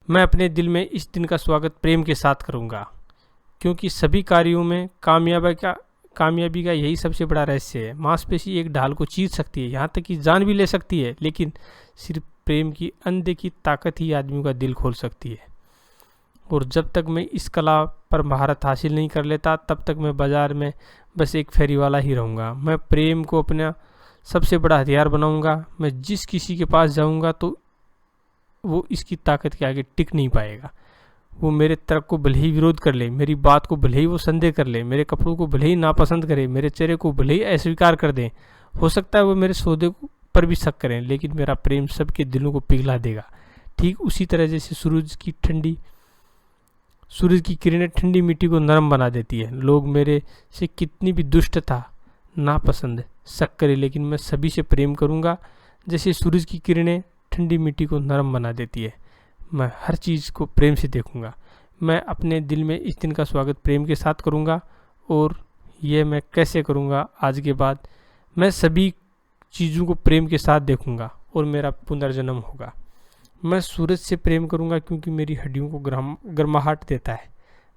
मैं अपने दिल में इस दिन का स्वागत प्रेम के साथ करूँगा, क्योंकि सभी कार्यों में कामयाबी का यही सबसे बड़ा रहस्य है। मांसपेशी एक ढाल को चीर सकती है, यहाँ तक कि जान भी ले सकती है, लेकिन सिर्फ प्रेम की अनदेखी ताकत ही आदमियों का दिल खोल सकती है। और जब तक मैं इस कला पर महारत हासिल नहीं कर लेता, तब तक मैं बाजार में बस एक फेरी वाला ही रहूँगा। मैं प्रेम को अपना सबसे बड़ा हथियार बनाऊँगा। मैं जिस किसी के पास जाऊँगा तो वो इसकी ताकत के आगे टिक नहीं पाएगा। वो मेरे तर्क को भले ही विरोध कर ले, मेरी बात को भले ही वो संदेह कर ले, मेरे कपड़ों को भले ही नापसंद करे, मेरे चेहरे को भले ही अस्वीकार कर दें। हो सकता है वो मेरे सौदे पर भी शक करें, लेकिन मेरा प्रेम सबके दिलों को पिघला देगा। ठीक उसी तरह जैसे सूरज की किरणें ठंडी मिट्टी को नरम बना देती है। लोग मेरे से कितनी भी दुष्टता, नापसंद, शक करे, लेकिन मैं सभी से प्रेम करूँगा जैसे सूरज की किरणें ठंडी मिट्टी को नरम बना देती है। मैं हर चीज़ को प्रेम से देखूंगा। मैं अपने दिल में इस दिन का स्वागत प्रेम के साथ करूंगा। और ये मैं कैसे करूंगा? आज के बाद मैं सभी चीज़ों को प्रेम के साथ देखूंगा और मेरा पुनर्जन्म होगा। मैं सूरज से प्रेम करूंगा क्योंकि मेरी हड्डियों को गर्माहट देता है।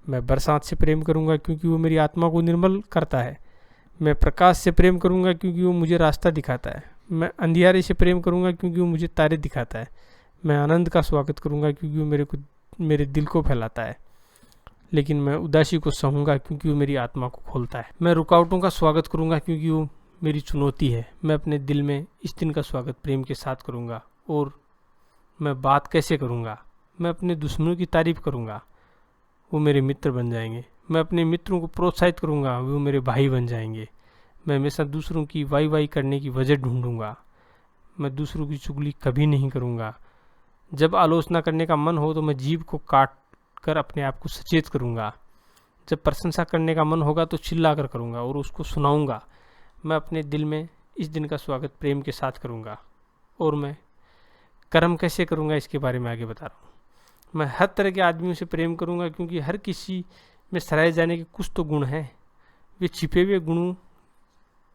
मैं बरसात से प्रेम करूंगा क्योंकि वो मेरी आत्मा को निर्मल करता है। मैं प्रकाश से प्रेम करूंगा क्योंकि वो मुझे रास्ता दिखाता है। मैं अंधियारे से प्रेम करूंगा क्योंकि वो मुझे तारे दिखाता है। मैं आनंद का स्वागत करूंगा क्योंकि वो मेरे दिल को फैलाता है। लेकिन मैं उदासी को सहूँगा क्योंकि वो मेरी आत्मा को खोलता है। मैं रुकावटों का स्वागत करूंगा क्योंकि वो मेरी चुनौती है। मैं अपने दिल में इस दिन का स्वागत प्रेम के साथ करूंगा। और मैं बात कैसे करूंगा? मैं अपने दुश्मनों की तारीफ करूंगा, वो मेरे मित्र बन जाएंगे। मैं अपने मित्रों को प्रोत्साहित करूंगा, वो मेरे भाई बन जाएंगे। मैं हमेशा दूसरों की वाई करने की वजह ढूंढूंगा। मैं दूसरों की चुगली कभी नहीं करूंगा। जब आलोचना करने का मन हो तो मैं जीभ को काट कर अपने आप को सचेत करूंगा। जब प्रशंसा करने का मन होगा तो चिल्ला कर करूंगा और उसको सुनाऊंगा। मैं अपने दिल में इस दिन का स्वागत प्रेम के साथ करूंगा। और मैं कर्म कैसे करूंगा इसके बारे में आगे बता रहा हूँ। मैं हर तरह के आदमियों से प्रेम करूंगा क्योंकि हर किसी में सराहे जाने के कुछ तो गुण हैं। वे छिपे हुए गुणों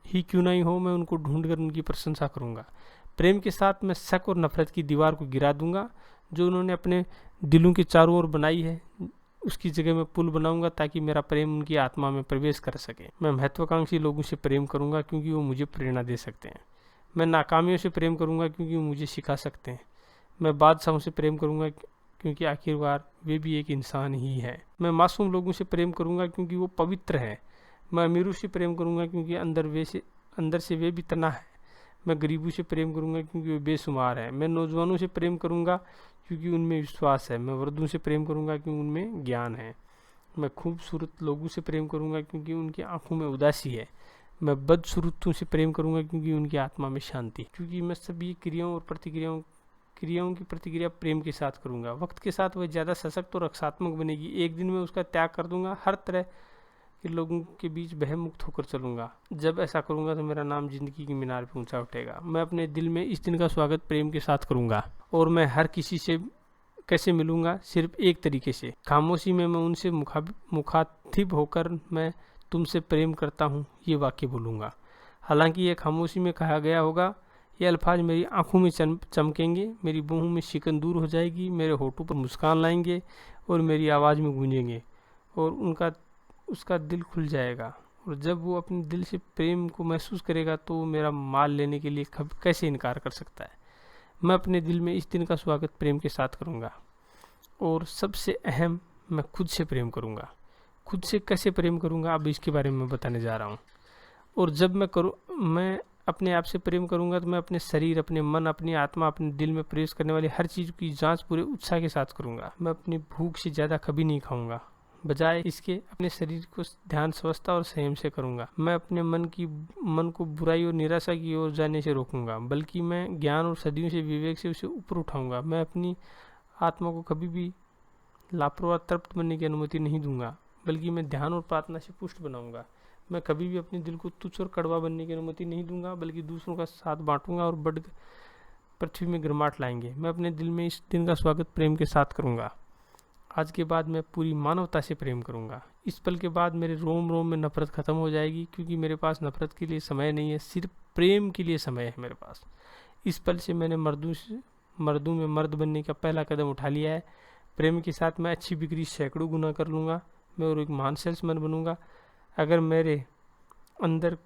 ही क्यों नहीं हो, मैं उनको ढूंढ कर उनकी प्रशंसा करूंगा। प्रेम के साथ मैं शक और नफरत की दीवार को गिरा दूंगा जो उन्होंने अपने दिलों के चारों ओर बनाई है। उसकी जगह मैं पुल बनाऊंगा ताकि मेरा प्रेम उनकी आत्मा में प्रवेश कर सके। मैं महत्वाकांक्षी लोगों से प्रेम करूंगा क्योंकि वो मुझे प्रेरणा दे सकते हैं। मैं नाकामियों से प्रेम करूंगा क्योंकि वो मुझे सिखा सकते हैं। मैं बादशाहों से प्रेम करूंगा क्योंकि आखिरकार वे भी एक इंसान ही है। मैं मासूम लोगों से प्रेम करूंगा क्योंकि वो पवित्र हैं। मैं अमीरों से प्रेम करूंगा क्योंकि अंदर से वे भी तना है। मैं गरीबों से प्रेम करूंगा क्योंकि वे बेशुमार हैं। मैं नौजवानों से प्रेम करूंगा क्योंकि उनमें विश्वास है। मैं वृद्धों से प्रेम करूंगा क्योंकि उनमें ज्ञान है। मैं खूबसूरत लोगों से प्रेम करूंगा क्योंकि उनकी आंखों में उदासी है। मैं बदसूरतों से प्रेम करूंगा क्योंकि उनकी आत्मा में शांति। क्योंकि मैं सभी क्रियाओं की प्रतिक्रिया प्रेम के साथ करूंगा। वक्त के साथ वह ज़्यादा सशक्त और रक्षात्मक बनेगी। एक दिन में उसका त्याग कर दूंगा। हर तरह के लोगों के बीच भय मुक्त होकर चलूंगा। जब ऐसा करूंगा तो मेरा नाम जिंदगी की मीनार पर ऊंचा उठेगा। मैं अपने दिल में इस दिन का स्वागत प्रेम के साथ करूंगा। और मैं हर किसी से कैसे मिलूंगा? सिर्फ एक तरीके से, खामोशी में। मैं उनसे मुखातिब होकर मैं तुमसे प्रेम करता हूँ ये वाक्य बोलूँगा। हालांकि ये खामोशी में कहा गया होगा। ये अल्फाज मेरी आंखों में चमकेंगे, मेरी बाहों में शिकन दूर हो जाएगी, मेरे होठों पर मुस्कान लाएंगे और मेरी आवाज़ में गूंजेंगे और उसका दिल खुल जाएगा। और जब वो अपने दिल से प्रेम को महसूस करेगा तो वो मेरा माल लेने के लिए कैसे इनकार कर सकता है। मैं अपने दिल में इस दिन का स्वागत प्रेम के साथ करूँगा। और सबसे अहम, मैं खुद से प्रेम करूँगा। खुद से कैसे प्रेम करूँगा अब इसके बारे में बताने जा रहा हूँ। और जब मैं अपने आप से प्रेम करूँगा तो मैं अपने शरीर, अपने मन, अपनी आत्मा, अपने दिल में प्रवेश करने वाली हर चीज़ की जांच पूरे उत्साह के साथ करूँगा। मैं अपनी भूख से ज़्यादा कभी नहीं खाऊंगा। बजाय इसके अपने शरीर को ध्यान, स्वस्थता और संयम से करूँगा। मैं अपने मन को बुराई और निराशा की ओर जाने से रोकूंगा, बल्कि मैं ज्ञान और सदियों से विवेक से उसे ऊपर उठाऊंगा। मैं अपनी आत्मा को कभी भी लापरवाह तृप्त बनने की अनुमति नहीं दूंगा, बल्कि मैं ध्यान और प्रार्थना से पुष्ट बनाऊंगा। मैं कभी भी अपने दिल को तुच्छ और कड़वा बनने की अनुमति नहीं दूंगा, बल्कि दूसरों का साथ बांटूंगा और बढ़ पृथ्वी में गिरमाट लाएंगे। मैं अपने दिल में इस दिन का स्वागत प्रेम के साथ करूंगा। आज के बाद मैं पूरी मानवता से प्रेम करूंगा। इस पल के बाद मेरे रोम रोम में नफरत खत्म हो जाएगी, क्योंकि मेरे पास नफरत के लिए समय नहीं है, सिर्फ प्रेम के लिए समय है मेरे पास। इस पल से मैंने मर्दों में मर्द बनने का पहला कदम उठा लिया है। प्रेम के साथ मैं अच्छी बिक्री सैकड़ों गुना कर लूँगा, मैं और एक महान सेल्समैन बनूँगा। अगर मेरे अंदर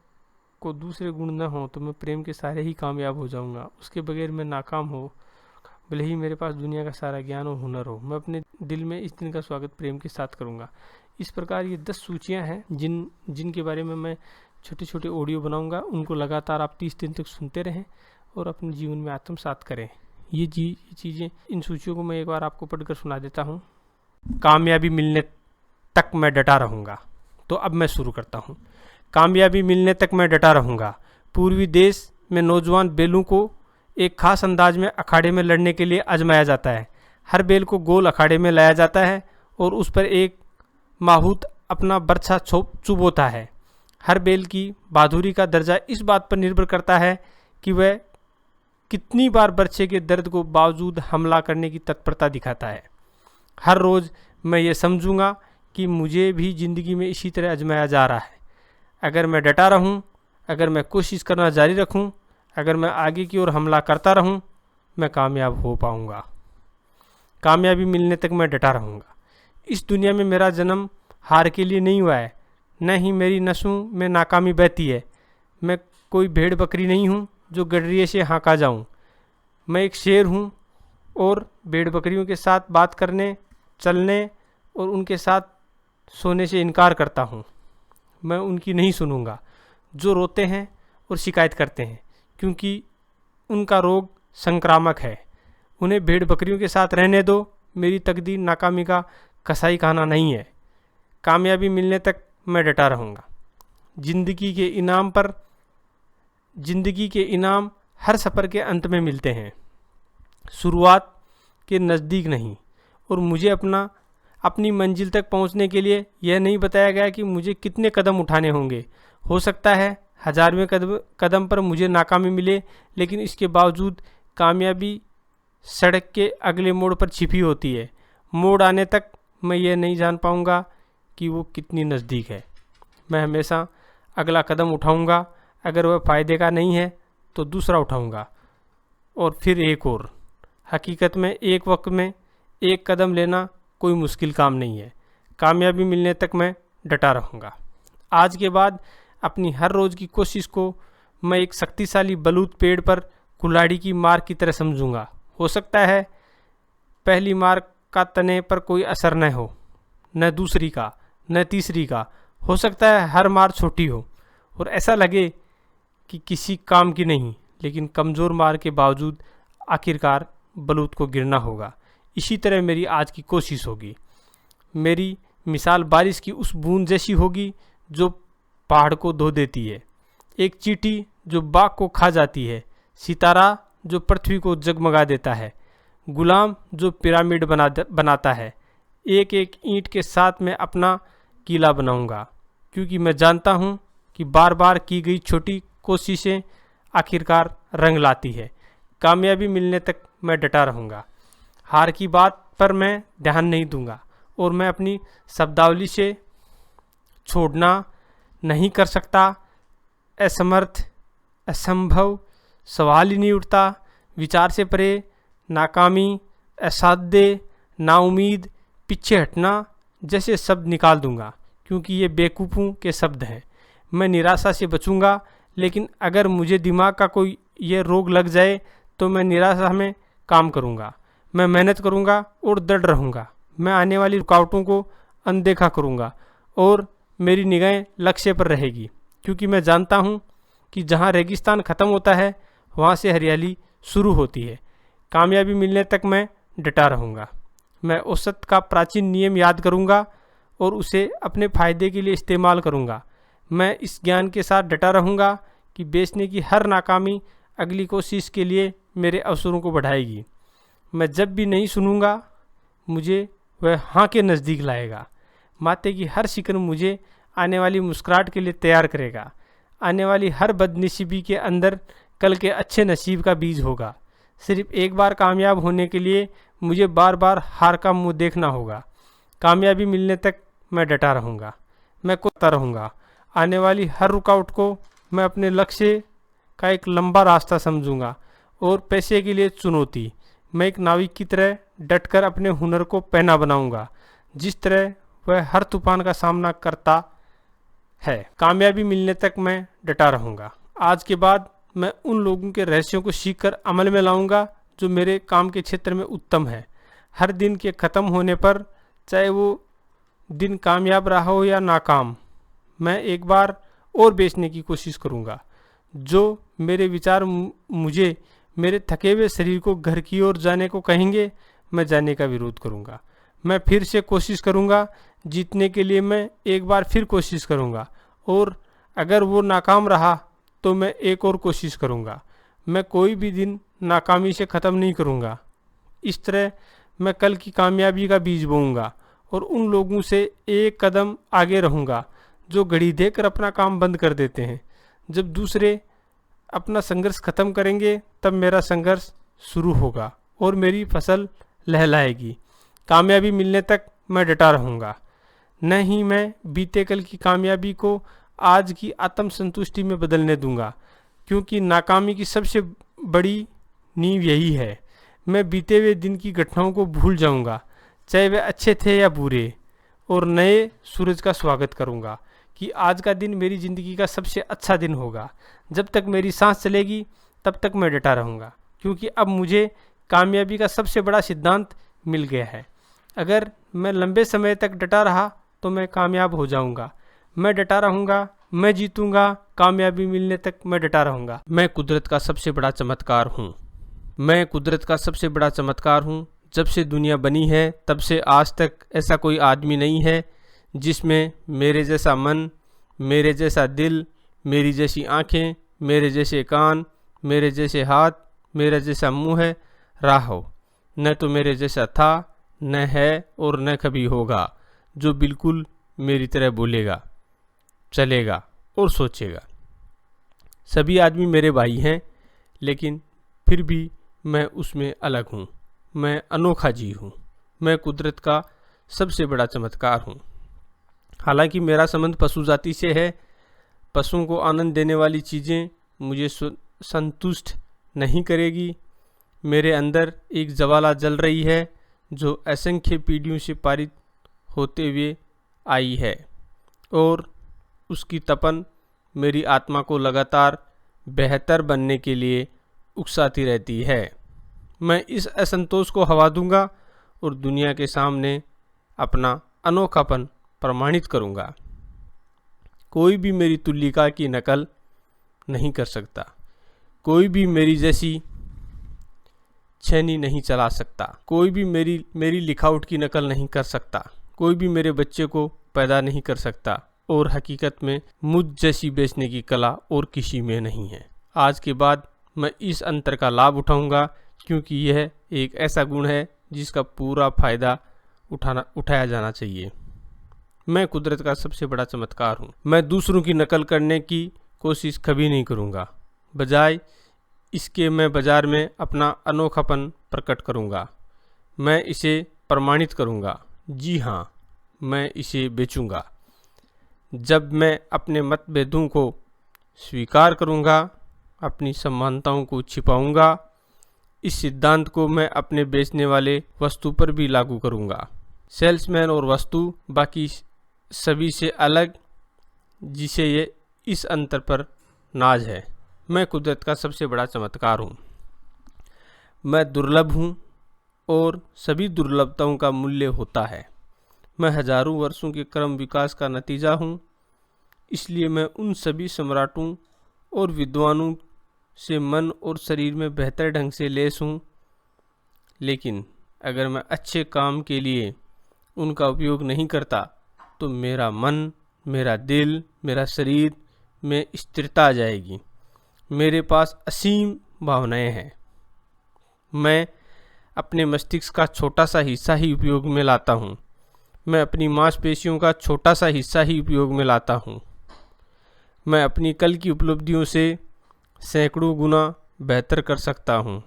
को दूसरे गुण न हो तो मैं प्रेम के सारे ही कामयाब हो जाऊँगा, उसके बगैर मैं नाकाम हो, भले ही मेरे पास दुनिया का सारा ज्ञान और हुनर हो। मैं अपने दिल में इस दिन का स्वागत प्रेम के साथ करूँगा। इस प्रकार ये 10 सूचियाँ हैं जिनके बारे में मैं छोटे छोटे ऑडियो बनाऊँगा। उनको लगातार आप 30 दिन तक सुनते रहें और अपने जीवन में आत्मसात करें। ये चीज़ें, इन सूचियों को मैं एक बार आपको पढ़कर सुना देता हूँ। कामयाबी मिलने तक मैं डटा रहूँगा। तो अब मैं शुरू करता हूँ। कामयाबी मिलने तक मैं डटा रहूँगा। पूर्वी देश में नौजवान बैलों को एक खास अंदाज में अखाड़े में लड़ने के लिए आजमाया जाता है। हर बैल को गोल अखाड़े में लाया जाता है और उस पर एक माहूत अपना बर्छा चुभोता है। हर बैल की बहादुरी का दर्जा इस बात पर निर्भर करता है कि वह कितनी बार बर्छे के दर्द को बावजूद हमला करने की तत्परता दिखाता है। हर रोज़ मैं ये समझूंगा कि मुझे भी ज़िंदगी में इसी तरह आजमाया जा रहा है। अगर मैं डटा रहूं, अगर मैं कोशिश करना जारी रखूं, अगर मैं आगे की ओर हमला करता रहूं, मैं कामयाब हो पाऊंगा। कामयाबी मिलने तक मैं डटा रहूंगा। इस दुनिया में मेरा जन्म हार के लिए नहीं हुआ है, न ही मेरी नसों में नाकामी बहती है। मैं कोई भेड़ बकरी नहीं हूँ जो गडरिए से हाँका जाऊँ। मैं एक शेर हूँ और भेड़ बकरियों के साथ बात करने, चलने और उनके साथ सोने से इनकार करता हूँ। मैं उनकी नहीं सुनूंगा जो रोते हैं और शिकायत करते हैं, क्योंकि उनका रोग संक्रामक है। उन्हें भेड़ बकरियों के साथ रहने दो। मेरी तकदीर नाकामी का कसाई खाना नहीं है। कामयाबी मिलने तक मैं डटा रहूँगा। जिंदगी के इनाम हर सफ़र के अंत में मिलते हैं, शुरुआत के नज़दीक नहीं। और मुझे अपनी मंजिल तक पहुंचने के लिए यह नहीं बताया गया कि मुझे कितने कदम उठाने होंगे। हो सकता है 1000वें कदम पर मुझे नाकामी मिले, लेकिन इसके बावजूद कामयाबी सड़क के अगले मोड़ पर छिपी होती है। मोड़ आने तक मैं ये नहीं जान पाऊंगा कि वो कितनी नज़दीक है। मैं हमेशा अगला कदम उठाऊंगा। अगर वह फ़ायदे का नहीं है तो दूसरा उठाऊंगा और फिर एक और। हकीकत में एक वक्त में एक कदम लेना कोई मुश्किल काम नहीं है। कामयाबी मिलने तक मैं डटा रहूँगा। आज के बाद अपनी हर रोज़ की कोशिश को मैं एक शक्तिशाली बलूत पेड़ पर कुल्हाड़ी की मार की तरह समझूंगा। हो सकता है पहली मार का तने पर कोई असर न हो, न दूसरी का, न तीसरी का। हो सकता है हर मार छोटी हो और ऐसा लगे कि किसी काम की नहीं, लेकिन कमज़ोर मार के बावजूद आखिरकार बलूत को गिरना होगा। इसी तरह मेरी आज की कोशिश होगी। मेरी मिसाल बारिश की उस बूंद जैसी होगी जो पहाड़ को धो देती है, एक चींटी जो बाग को खा जाती है, सितारा जो पृथ्वी को जगमगा देता है, गुलाम जो पिरामिड बनाता है। एक एक ईंट के साथ मैं अपना किला बनाऊंगा, क्योंकि मैं जानता हूँ कि बार बार की गई छोटी कोशिशें आखिरकार रंग लाती है। कामयाबी मिलने तक मैं डटा रहूँगा। हार की बात पर मैं ध्यान नहीं दूंगा और मैं अपनी शब्दावली से छोड़ना नहीं कर सकता। असमर्थ, असंभव, सवाल ही नहीं उठता। विचार से परे, नाकामी, असाध्य, नाउमीद, पीछे हटना जैसे शब्द निकाल दूंगा, क्योंकि ये बेवकूफ़ों के शब्द हैं। मैं निराशा से बचूंगा, लेकिन अगर मुझे दिमाग का कोई ये रोग लग जाए तो मैं निराशा में काम करूंगा। मैं मेहनत करूंगा और दृढ़ रहूंगा। मैं आने वाली रुकावटों को अनदेखा करूंगा और मेरी निगाहें लक्ष्य पर रहेगी, क्योंकि मैं जानता हूं कि जहां रेगिस्तान ख़त्म होता है वहां से हरियाली शुरू होती है। कामयाबी मिलने तक मैं डटा रहूंगा। मैं औसत का प्राचीन नियम याद करूंगा और उसे अपने फ़ायदे के लिए इस्तेमाल करूंगा। मैं इस ज्ञान के साथ डटा रहूंगा कि बेचने की हर नाकामी अगली कोशिश के लिए मेरे अवसरों को बढ़ाएगी। मैं जब भी नहीं सुनूंगा, मुझे वह हाँ के नज़दीक लाएगा। माथे की हर शिकन मुझे आने वाली मुस्कुराहट के लिए तैयार करेगा। आने वाली हर बदनसीबी के अंदर कल के अच्छे नसीब का बीज होगा। सिर्फ एक बार कामयाब होने के लिए मुझे बार बार हार का मुंह देखना होगा। कामयाबी मिलने तक मैं डटा रहूँगा। मैं कोता रहूँगा। आने वाली हर रुकावट को मैं अपने लक्ष्य का एक लंबा रास्ता समझूंगा और पैसे के लिए चुनौती। मैं एक नाविक की तरह डटकर अपने हुनर को पैना बनाऊंगा, जिस तरह वह हर तूफान का सामना करता है। कामयाबी मिलने तक मैं डटा रहूंगा। आज के बाद मैं उन लोगों के रहस्यों को सीखकर अमल में लाऊंगा जो मेरे काम के क्षेत्र में उत्तम है। हर दिन के ख़त्म होने पर, चाहे वो दिन कामयाब रहा हो या नाकाम, मैं एक बार और बेचने की कोशिश करूंगा। जो मेरे विचार मुझे मेरे थके हुए शरीर को घर की ओर जाने को कहेंगे, मैं जाने का विरोध करूंगा। मैं फिर से कोशिश करूंगा। जीतने के लिए मैं एक बार फिर कोशिश करूंगा, और अगर वो नाकाम रहा तो मैं एक और कोशिश करूंगा। मैं कोई भी दिन नाकामी से ख़त्म नहीं करूंगा। इस तरह मैं कल की कामयाबी का बीज बोऊंगा और उन लोगों से एक कदम आगे रहूंगा जो घड़ी देखकर अपना काम बंद कर देते हैं। जब दूसरे अपना संघर्ष खत्म करेंगे, तब मेरा संघर्ष शुरू होगा और मेरी फसल लहलाएगी। कामयाबी मिलने तक मैं डटा रहूँगा। न ही मैं बीते कल की कामयाबी को आज की आत्मसंतुष्टि में बदलने दूंगा, क्योंकि नाकामी की सबसे बड़ी नींव यही है। मैं बीते हुए दिन की घटनाओं को भूल जाऊंगा, चाहे वे अच्छे थे या बुरे, और नए सूरज का स्वागत करूंगा कि आज का दिन मेरी ज़िंदगी का सबसे अच्छा दिन होगा। जब तक मेरी सांस चलेगी तब तक मैं डटा रहूँगा, क्योंकि अब मुझे कामयाबी का सबसे बड़ा सिद्धांत मिल गया है। अगर मैं लंबे समय तक डटा रहा तो मैं कामयाब हो जाऊंगा। मैं डटा रहूँगा, मैं जीतूंगा। कामयाबी मिलने तक मैं डटा रहूँगा। मैं कुदरत का सबसे बड़ा चमत्कार हूँ। मैं कुदरत का सबसे बड़ा चमत्कार हूँ। जब से दुनिया बनी है तब से आज तक ऐसा कोई आदमी नहीं है जिसमें मेरे जैसा मन, मेरे जैसा दिल, मेरी जैसी आँखें, मेरे जैसे कान, मेरे जैसे हाथ, मेरा जैसा मुँह है रहा हो। न तो मेरे जैसा था, न है और न कभी होगा जो बिल्कुल मेरी तरह बोलेगा, चलेगा और सोचेगा। सभी आदमी मेरे भाई हैं, लेकिन फिर भी मैं उसमें अलग हूँ। मैं अनोखा जी हूँ। मैं कुदरत का सबसे बड़ा चमत्कार हूँ। हालांकि मेरा संबंध पशु जाति से है, पशुओं को आनंद देने वाली चीज़ें मुझे संतुष्ट नहीं करेगी। मेरे अंदर एक ज्वाला जल रही है जो असंख्य पीढ़ियों से पारित होते हुए आई है, और उसकी तपन मेरी आत्मा को लगातार बेहतर बनने के लिए उकसाती रहती है। मैं इस असंतोष को हवा दूंगा और दुनिया के सामने अपना अनोखापन प्रमाणित करूंगा। कोई भी मेरी तुल्यता की नकल नहीं कर सकता। कोई भी मेरी जैसी छेनी नहीं चला सकता। कोई भी मेरी लिखावट की नकल नहीं कर सकता। कोई भी मेरे बच्चे को पैदा नहीं कर सकता, और हकीकत में मुझ जैसी बेचने की कला और किसी में नहीं है। आज के बाद मैं इस अंतर का लाभ उठाऊंगा, क्योंकि यह एक ऐसा गुण है जिसका पूरा फायदा उठाया जाना चाहिए। मैं कुदरत का सबसे बड़ा चमत्कार हूँ। मैं दूसरों की नकल करने की कोशिश कभी नहीं करूँगा। बजाय इसके मैं बाज़ार में अपना अनोखापन प्रकट करूँगा। मैं इसे प्रमाणित करूँगा। जी हाँ, मैं इसे बेचूँगा। जब मैं अपने मतभेदों को स्वीकार करूँगा, अपनी समानताओं को छिपाऊँगा, इस सिद्धांत को मैं अपने बेचने वाले वस्तु पर भी लागू करूँगा। सेल्समैन और वस्तु बाकी सभी से अलग, जिसे ये इस अंतर पर नाज है। मैं कुदरत का सबसे बड़ा चमत्कार हूँ। मैं दुर्लभ हूँ और सभी दुर्लभताओं का मूल्य होता है। मैं हजारों वर्षों के क्रम विकास का नतीजा हूँ, इसलिए मैं उन सभी सम्राटों और विद्वानों से मन और शरीर में बेहतर ढंग से लैस हूँ। लेकिन अगर मैं अच्छे काम के लिए उनका उपयोग नहीं करता तो मेरा मन, मेरा दिल, मेरा शरीर में स्थिरता आ जाएगी। मेरे पास असीम भावनाएं हैं। मैं अपने मस्तिष्क का छोटा सा हिस्सा ही उपयोग में लाता हूँ। मैं अपनी मांसपेशियों का छोटा सा हिस्सा ही उपयोग में लाता हूँ। मैं अपनी कल की उपलब्धियों से सैकड़ों गुना बेहतर कर सकता हूँ,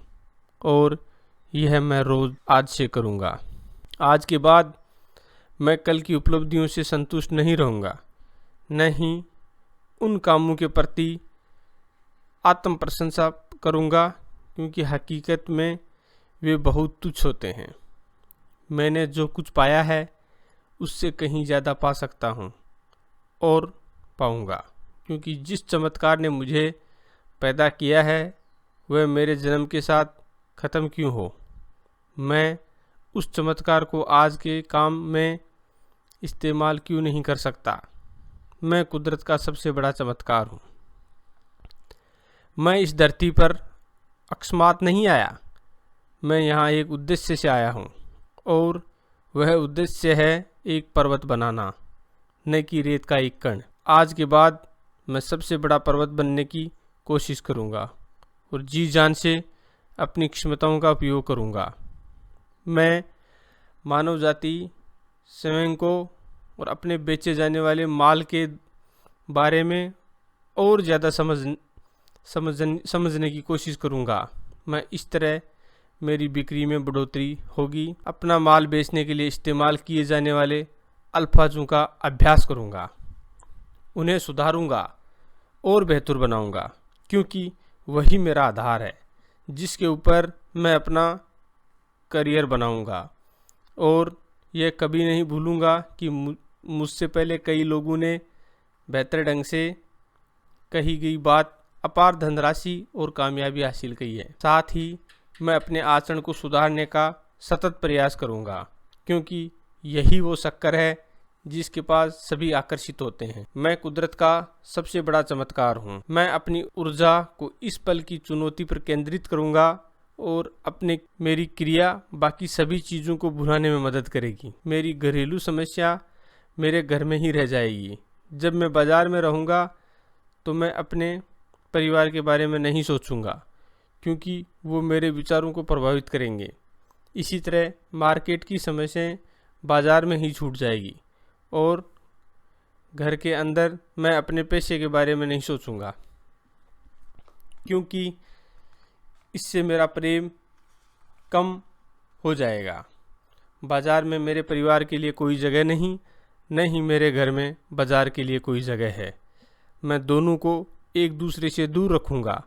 और यह मैं रोज़ आज से करूँगा। आज के बाद मैं कल की उपलब्धियों से संतुष्ट नहीं रहूँगा, न ही उन कामों के प्रति आत्म प्रशंसा करूँगा, क्योंकि हकीकत में वे बहुत तुच्छ होते हैं। मैंने जो कुछ पाया है उससे कहीं ज़्यादा पा सकता हूँ और पाऊँगा, क्योंकि जिस चमत्कार ने मुझे पैदा किया है वह मेरे जन्म के साथ ख़त्म क्यों हो। मैं उस चमत्कार को आज के काम में इस्तेमाल क्यों नहीं कर सकता। मैं कुदरत का सबसे बड़ा चमत्कार हूँ। मैं इस धरती पर अकस्मात नहीं आया, मैं यहाँ एक उद्देश्य से आया हूँ और वह उद्देश्य है एक पर्वत बनाना, न कि रेत का एक कण। आज के बाद मैं सबसे बड़ा पर्वत बनने की कोशिश करूँगा और जी जान से अपनी क्षमताओं का उपयोग करूँगा। मैं मानव जाति स्वयं को और अपने बेचे जाने वाले माल के बारे में और ज़्यादा समझने की कोशिश करूँगा। मैं इस तरह मेरी बिक्री में बढ़ोतरी होगी। अपना माल बेचने के लिए इस्तेमाल किए जाने वाले अल्फाजों का अभ्यास करूँगा, उन्हें सुधारूँगा और बेहतर बनाऊँगा, क्योंकि वही मेरा आधार है जिसके ऊपर मैं अपना करियर बनाऊँगा। और यह कभी नहीं भूलूँगा कि मुझसे पहले कई लोगों ने बेहतर ढंग से कही गई बात अपार धनराशि और कामयाबी हासिल की है। साथ ही मैं अपने आचरण को सुधारने का सतत प्रयास करूँगा, क्योंकि यही वो शक्कर है जिसके पास सभी आकर्षित होते हैं। मैं कुदरत का सबसे बड़ा चमत्कार हूँ। मैं अपनी ऊर्जा को इस पल की चुनौती पर केंद्रित करूँगा और मेरी क्रिया बाकी सभी चीज़ों को भुलाने में मदद करेगी। मेरी घरेलू समस्या मेरे घर में ही रह जाएगी। जब मैं बाज़ार में रहूँगा तो मैं अपने परिवार के बारे में नहीं सोचूंगा, क्योंकि वो मेरे विचारों को प्रभावित करेंगे। इसी तरह मार्केट की समस्याएं बाज़ार में ही छूट जाएगी और घर के अंदर मैं अपने पैसे के बारे में नहीं सोचूंगा, क्योंकि इससे मेरा प्रेम कम हो जाएगा। बाज़ार में मेरे परिवार के लिए कोई जगह नहीं, न ही मेरे घर में बाज़ार के लिए कोई जगह है। मैं दोनों को एक दूसरे से दूर रखूंगा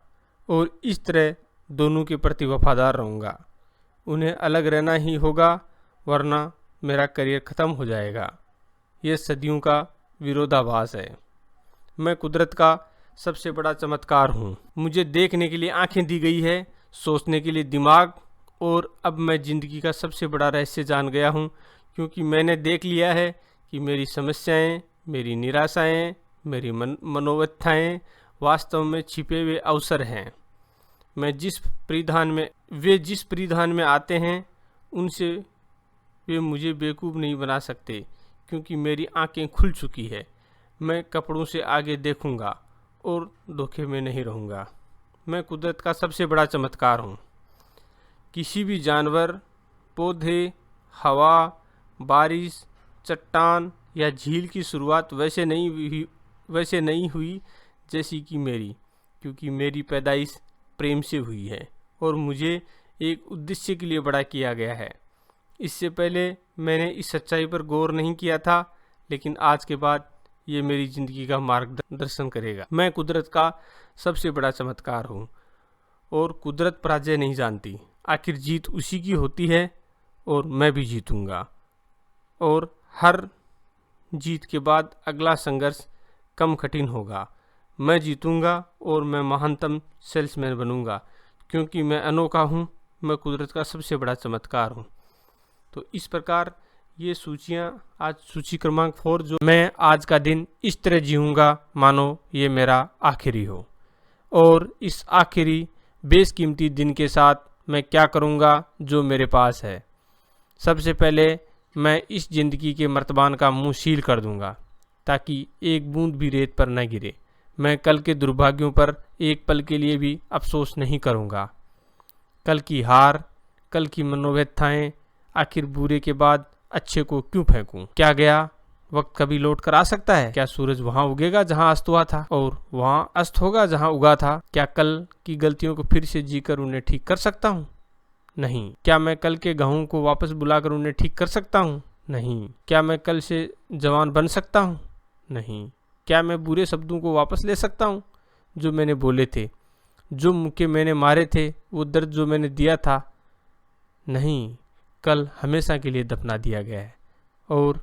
और इस तरह दोनों के प्रति वफादार रहूंगा। उन्हें अलग रहना ही होगा, वरना मेरा करियर ख़त्म हो जाएगा। यह सदियों का विरोधाभास है। मैं कुदरत का सबसे बड़ा चमत्कार हूँ। मुझे देखने के लिए आंखें दी गई है, सोचने के लिए दिमाग, और अब मैं ज़िंदगी का सबसे बड़ा रहस्य जान गया हूँ, क्योंकि मैंने देख लिया है कि मेरी समस्याएं, मेरी निराशाएं, मेरी मनोव्यथाएं वास्तव में छिपे हुए अवसर हैं। जिस परिधान में आते हैं उनसे वे मुझे बेवकूफ़ नहीं बना सकते, क्योंकि मेरी आंखें खुल चुकी है। मैं कपड़ों से आगे देखूंगा और धोखे में नहीं रहूंगा। मैं कुदरत का सबसे बड़ा चमत्कार हूँ। किसी भी जानवर, पौधे, हवा, बारिश, चट्टान या झील की शुरुआत वैसे नहीं हुई जैसी कि मेरी, क्योंकि मेरी पैदाइश प्रेम से हुई है और मुझे एक उद्देश्य के लिए बड़ा किया गया है। इससे पहले मैंने इस सच्चाई पर गौर नहीं किया था, लेकिन आज के बाद ये मेरी ज़िंदगी का मार्गदर्शन करेगा। मैं कुदरत का सबसे बड़ा चमत्कार हूँ और कुदरत पराजय नहीं जानती। आखिर जीत उसी की होती है और मैं भी जीतूँगा, और हर जीत के बाद अगला संघर्ष कम कठिन होगा। मैं जीतूँगा और मैं महानतम सेल्समैन बनूँगा, क्योंकि मैं अनोखा हूँ। मैं कुदरत का सबसे बड़ा चमत्कार हूँ। तो इस प्रकार ये सूचियाँ, आज सूची क्रमांक 4, जो मैं आज का दिन इस तरह जीऊँगा मानो ये मेरा आखिरी हो, और इस आखिरी बेशकीमती दिन के साथ मैं क्या करूँगा जो मेरे पास है। सबसे पहले मैं इस ज़िंदगी के मर्तबान का मुँह सील कर दूँगा, ताकि एक बूंद भी रेत पर न गिरे। मैं कल के दुर्भाग्यों पर एक पल के लिए भी अफसोस नहीं करूँगा। कल की हार, कल की मनोव्यथाएं, आखिर बुरे के बाद अच्छे को क्यों फेंकूं? क्या गया वक्त कभी लौट कर आ सकता है? क्या सूरज वहां उगेगा जहां अस्त हुआ था, और वहां अस्त होगा जहां उगा था? क्या कल की गलतियों को फिर से जीकर उन्हें ठीक कर सकता हूं? नहीं। क्या मैं कल के घावों को वापस बुलाकर उन्हें ठीक कर सकता हूं? नहीं। क्या मैं कल से जवान बन सकता हूं? नहीं। क्या मैं बुरे शब्दों को वापस ले सकता हूं जो मैंने बोले थे, जो मुक्के मैंने मारे थे, वो दर्द जो मैंने दिया था? नहीं। कल हमेशा के लिए दफना दिया गया है और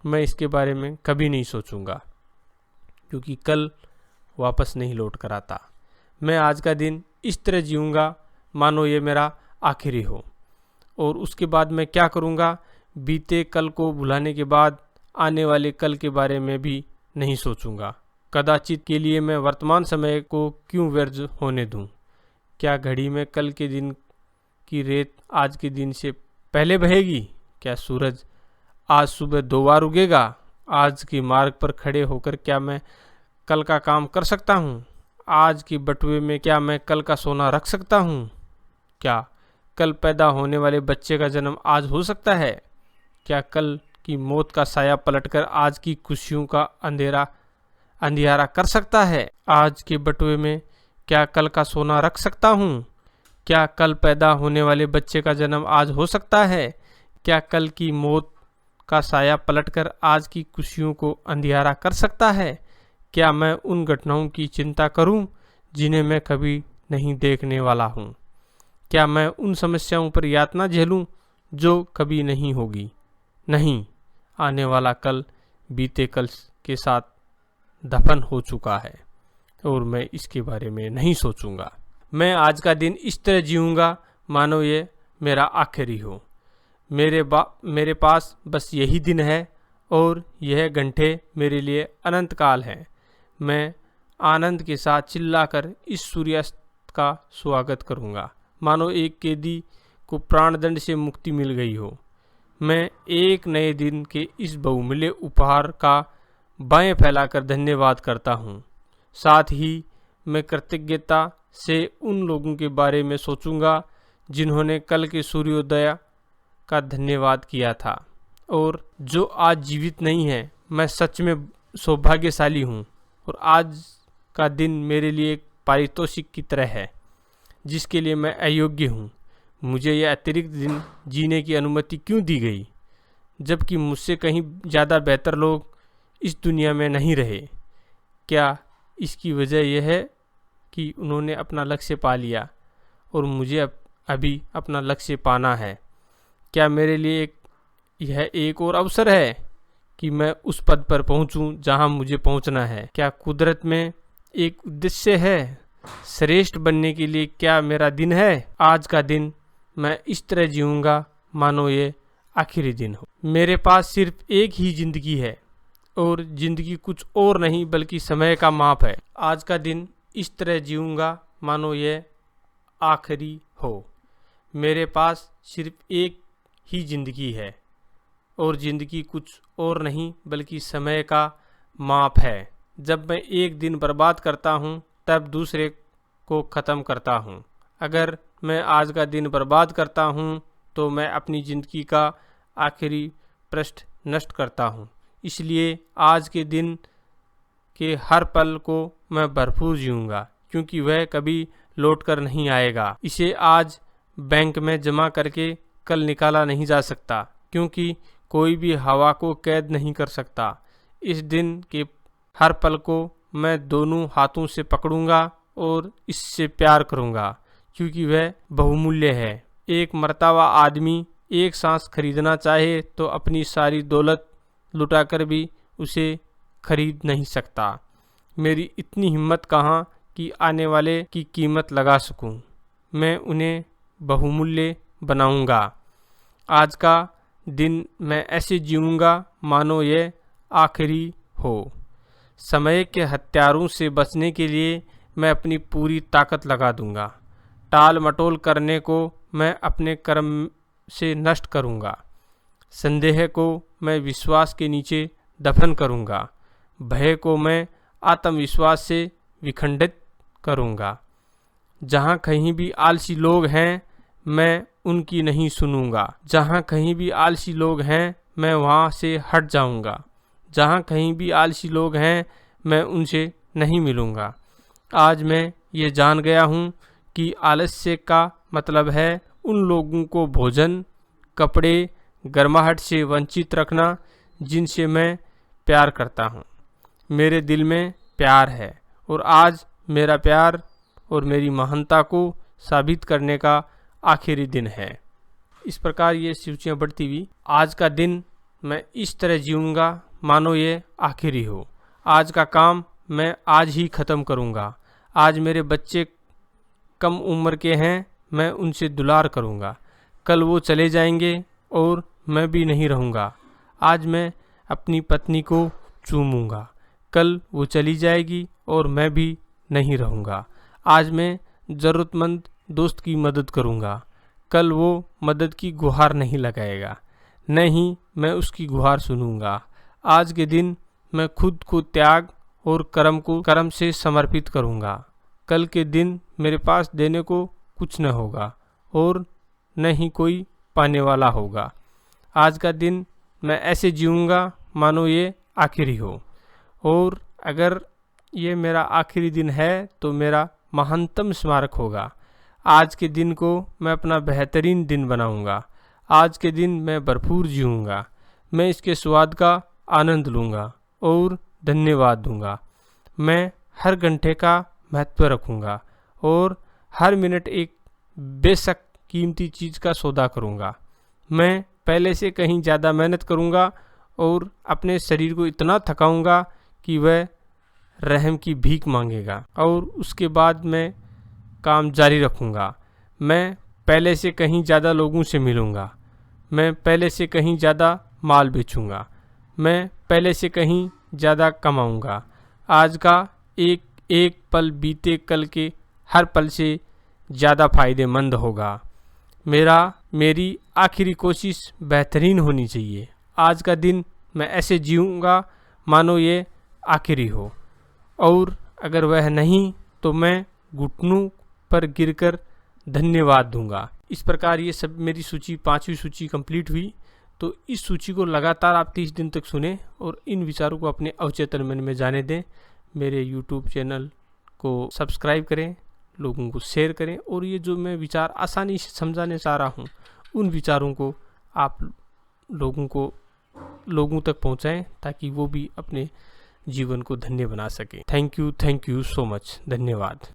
मैं इसके बारे में कभी नहीं सोचूंगा, क्योंकि कल वापस नहीं लौट कर आता। मैं आज का दिन इस तरह जीऊँगा मानो ये मेरा आखिरी हो, और उसके बाद मैं क्या करूँगा, बीते कल को भुलाने के बाद आने वाले कल के बारे में भी नहीं सोचूंगा। कदाचित के लिए मैं वर्तमान समय को क्यों व्यर्थ होने दूं? क्या घड़ी में कल के दिन की रेत आज के दिन से पहले बहेगी? क्या सूरज आज सुबह 2 बार उगेगा? आज के मार्ग पर खड़े होकर क्या मैं कल का काम कर सकता हूँ? आज के बटुए में क्या मैं कल का सोना रख सकता हूँ? क्या कल पैदा होने वाले बच्चे का जन्म आज हो सकता है? क्या कल की मौत का साया पलटकर आज की खुशियों का अंधियारा कर सकता है? आज के बटुए में क्या कल का सोना रख सकता हूँ? क्या कल पैदा होने वाले बच्चे का जन्म आज हो सकता है? क्या कल की मौत का साया पलटकर आज की खुशियों को अंधियारा कर सकता है? क्या मैं उन घटनाओं की चिंता करूं जिन्हें मैं कभी नहीं देखने वाला हूं? क्या मैं उन समस्याओं पर यातना झेलूं जो कभी नहीं होगी? नहीं, आने वाला कल बीते कल के साथ दफन हो चुका है और मैं इसके बारे में नहीं सोचूंगा। मैं आज का दिन इस तरह जीऊँगा मानो ये मेरा आखिरी हो। मेरे पास बस यही दिन है और यह घंटे मेरे लिए अनंत काल है। मैं आनंद के साथ चिल्लाकर इस सूर्यास्त का स्वागत करूँगा मानो एक कैदी को प्राणदंड से मुक्ति मिल गई हो। मैं एक नए दिन के इस बहुमूल्य उपहार का बाएं फैलाकर धन्यवाद करता हूँ। साथ ही मैं कृतज्ञता से उन लोगों के बारे में सोचूंगा जिन्होंने कल के सूर्योदय का धन्यवाद किया था और जो आज जीवित नहीं है। मैं सच में सौभाग्यशाली हूँ और आज का दिन मेरे लिए एक पारितोषिक की तरह है जिसके लिए मैं अयोग्य हूँ। मुझे यह अतिरिक्त दिन जीने की अनुमति क्यों दी गई, जबकि मुझसे कहीं ज़्यादा बेहतर लोग इस दुनिया में नहीं रहे? क्या इसकी वजह यह है कि उन्होंने अपना लक्ष्य पा लिया और मुझे अभी अपना लक्ष्य पाना है? क्या मेरे लिए यह एक और अवसर है कि मैं उस पद पर पहुंचूं जहां मुझे पहुंचना है? क्या कुदरत में एक उद्देश्य है श्रेष्ठ बनने के लिए? क्या मेरा दिन है? आज का दिन मैं इस तरह जीऊँगा मानो ये आखिरी दिन हो। मेरे पास सिर्फ एक ही जिंदगी है और जिंदगी कुछ और नहीं बल्कि समय का माप है। आज का दिन इस तरह जीऊँगा मानो ये आखिरी हो। मेरे पास सिर्फ एक ही जिंदगी है और ज़िंदगी कुछ और नहीं बल्कि समय का माप है। जब मैं एक दिन बर्बाद करता हूँ तब दूसरे को ख़त्म करता हूँ। अगर मैं आज का दिन बर्बाद करता हूँ तो मैं अपनी ज़िंदगी का आखिरी पृष्ठ नष्ट करता हूँ। इसलिए आज के दिन के हर पल को मैं भरपूर जीऊँगा क्योंकि वह कभी लौट कर नहीं आएगा। इसे आज बैंक में जमा करके कल निकाला नहीं जा सकता क्योंकि कोई भी हवा को कैद नहीं कर सकता। इस दिन के हर पल को मैं दोनों हाथों से पकड़ूंगा और इससे प्यार करूंगा क्योंकि वह बहुमूल्य है। एक मरता हुआ आदमी एक सांस खरीदना चाहे तो अपनी सारी दौलत लुटाकर भी उसे खरीद नहीं सकता। मेरी इतनी हिम्मत कहाँ कि आने वाले की कीमत लगा सकूं। मैं उन्हें बहुमूल्य बनाऊंगा। आज का दिन मैं ऐसे जीऊंगा मानो ये आखिरी हो। समय के हत्यारों से बचने के लिए मैं अपनी पूरी ताकत लगा दूंगा। टाल मटोल करने को मैं अपने कर्म से नष्ट करूंगा। संदेह को मैं विश्वास के नीचे दफन करूंगा। भय को मैं आत्मविश्वास से विखंडित करूंगा। जहाँ कहीं भी आलसी लोग हैं मैं उनकी नहीं सुनूंगा। जहाँ कहीं भी आलसी लोग हैं मैं वहाँ से हट जाऊंगा। जहाँ कहीं भी आलसी लोग हैं मैं उनसे नहीं मिलूंगा। आज मैं ये जान गया हूँ कि आलस्य का मतलब है उन लोगों को भोजन, कपड़े, गर्माहट से वंचित रखना जिनसे मैं प्यार करता हूँ। मेरे दिल में प्यार है और आज मेरा प्यार और मेरी महानता को साबित करने का आखिरी दिन है। इस प्रकार ये सूचियाँ बढ़ती हुई। आज का दिन मैं इस तरह जीऊँगा मानो ये आखिरी हो। आज का काम मैं आज ही ख़त्म करूँगा। आज मेरे बच्चे कम उम्र के हैं, मैं उनसे दुलार करूँगा। कल वो चले जाएंगे और मैं भी नहीं रहूँगा। आज मैं अपनी पत्नी को चूमूँगा। कल वो चली जाएगी और मैं भी नहीं रहूँगा। आज मैं ज़रूरतमंद दोस्त की मदद करूँगा। कल वो मदद की गुहार नहीं लगाएगा, न ही मैं उसकी गुहार सुनूँगा। आज के दिन मैं खुद को त्याग और कर्म से समर्पित करूँगा। कल के दिन मेरे पास देने को कुछ न होगा और न ही कोई पाने वाला होगा। आज का दिन मैं ऐसे जीऊँगा मानो ये आखिरी हो, और अगर ये मेरा आखिरी दिन है तो मेरा महानतम स्मारक होगा। आज के दिन को मैं अपना बेहतरीन दिन बनाऊँगा। आज के दिन मैं भरपूर जीऊँगा। मैं इसके स्वाद का आनंद लूँगा और धन्यवाद दूँगा। मैं हर घंटे का महत्व रखूँगा और हर मिनट एक बेशक कीमती चीज़ का सौदा करूँगा। मैं पहले से कहीं ज़्यादा मेहनत करूँगा और अपने शरीर को इतना थकाऊँगा कि वह रहम की भीख मांगेगा, और उसके बाद मैं काम जारी रखूँगा। मैं पहले से कहीं ज़्यादा लोगों से मिलूँगा। मैं पहले से कहीं ज़्यादा माल बेचूँगा। मैं पहले से कहीं ज़्यादा कमाऊँगा। आज का एक एक पल बीते कल के हर पल से ज़्यादा फ़ायदेमंद होगा। मेरी आखिरी कोशिश बेहतरीन होनी चाहिए। आज का दिन मैं ऐसे जीऊँगा मानो ये आखिरी हो, और अगर वह नहीं तो मैं घुटनों पर गिरकर धन्यवाद दूंगा। इस प्रकार ये सब मेरी सूची 5वीं सूची कंप्लीट हुई। तो इस सूची को लगातार आप 30 दिन तक सुने और इन विचारों को अपने अवचेतन मन में जाने दें। मेरे YouTube चैनल को सब्सक्राइब करें, लोगों को शेयर करें, और ये जो मैं विचार आसानी से समझाने चाह रहा हूँ उन विचारों को आप लोगों तक पहुँचाएं ताकि वो भी अपने जीवन को धन्य बना सके। Thank you so much. धन्यवाद।